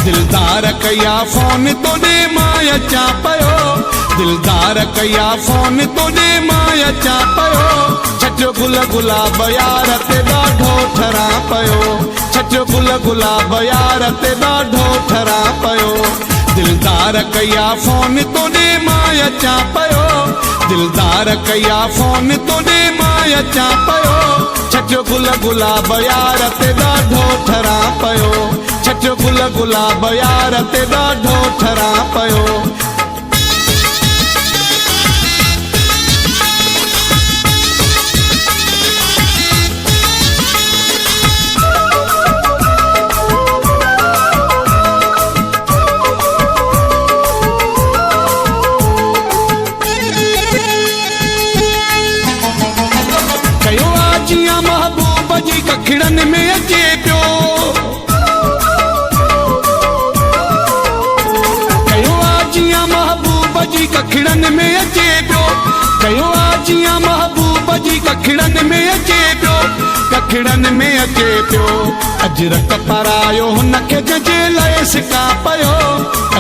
दिलदार कया फोन तोड़े मां अचां पयो, दिलदार कया फोन तोड़े मां अचां पयो। छजो गुल गुलाब यार ते ॾाढो ठरां पयो, छजो गुल गुलाब यार ते ॾाढो ठरां पयो। दिलदार कया फोन तोड़े मां अचां पयो, दिलदार कया फोन तोड़े मां अचां पयो। छजो गुल गुलाब यार ते ॾाढो ठरां पयो, छजो गुल गुलाब यार ते ॾाढो ठरां पयो। महबूब जी कखड़न में अचे पियो, कयो जिया महबूब जी कखड़न में अचे पियो, कयो जिया महबूब जी कखड़न में अचे पियो, कखड़न में अचे पियो। अजरक परायो हुनखे जंहिंजे लाइ सिका पयो,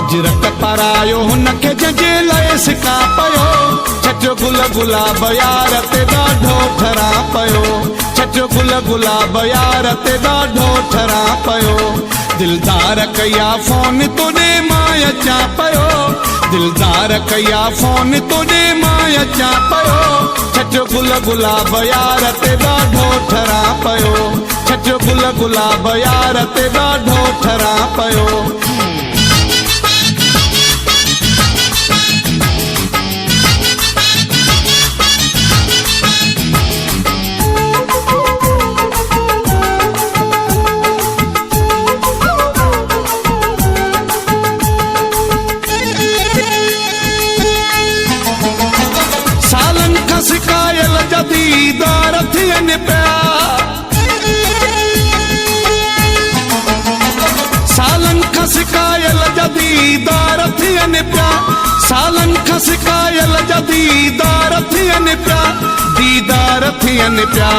अजरक परायो हुनखे जंहिंजे लाइ सिका पयो। छजो गुल गुलाब यार ते ॾाढो ठरां पयो, छजो गुल गुलाब यार ते ॾाढो ठरां पयो। दिलदार कया फोन तोड़े मां अचां पयो, दिलदार कया फोन तोड़े मां अचां पयो। छजो गुल गुलाब यार ते ॾाढो ठरां पयो, छजो गुल गुलाब यार ते ॾाढो ठरां पयो। सिकायल जदीदार थियन पिया, सालन खां सिकायल जदीदार थियन पिया, सालन खां सिकायल जदीदार थियन पिया, दीदार थियन पिया।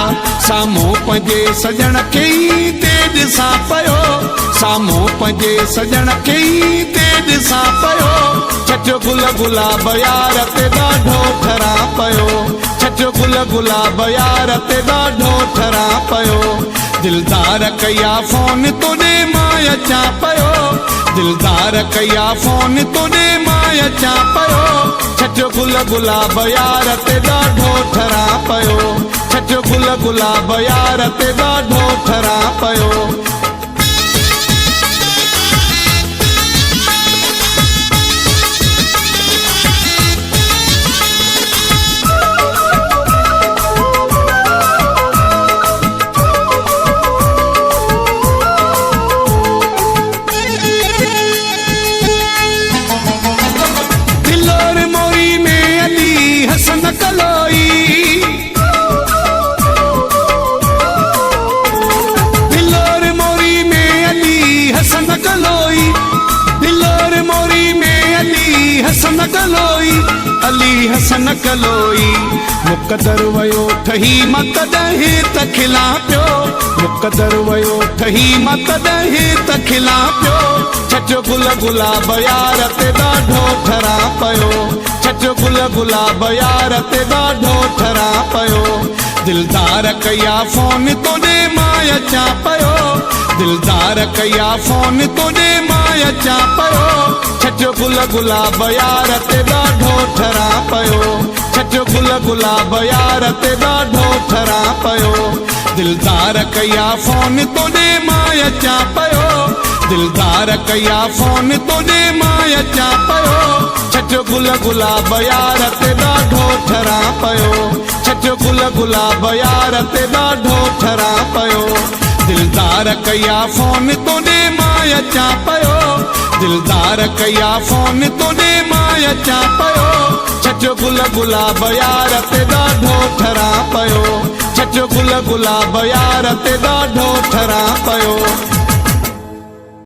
साम्हूं पंहिंजे सजण खे ई ते ॾिसां पयो, साम्हूं पंहिंजे सजण खे ई ते ॾिसां पयो। छजो गुल गुलाब यार ते ॾाढो ठरां पयो, छजो गुल गुलाब यार ते ॾाढो ठरां पयो। दिलदार कया फोन तोड़े मां अचां पयो, दिलदार कया फोन तोड़े मां अचां पयो। छजो गुल गुलाब यार ते ॾाढो ठरां पयो, छजो गुल गुलाब यार ते ॾाढो ठरां पयो। हसन कलोई, दिलोर मोरी में अली हसन कलोई, दिलोर मोरी में अली हसन कलोई, अली हसन कलोई। मुक़दर वयो ठही मां तॾहिं त खिलां पियो, मुक़दर वयो ठही मां तॾहिं त खिलां पियो। छजो गुल गुलाब यार ते ॾाढो ठरां पयो, छजो गुल गुलाब यार ते ॾाढो ठरां पयो। दिलदार कया फोन तोड़े मां अचां पयो, दिलदार कया फोन तोड़े मां अचां पयो। छजो गुल गुलाब यार ते ॾाढो ठरां पयो, छजो गुल गुलाब यार ते ॾाढो ठरां पयो। दिलदार कया फोन तोड़े मां अचां पयो, दिलदार कया फोन तोड़े मां अचां पयो। छजो गुल गुलाब यार ते ॾाढो ठरां पयो, छजो गुल गुलाब यार ते ॾाढो ठरां पयो। दिलदार कया फोन तोड़े मां अचां पयो, दिलदार कया फोन तोड़े मां अचां पयो। छजो गुल गुलाब यार ते ॾाढो ठरां पयो, छजो गुल गुलाब यार ते ॾाढो ठरां पयो।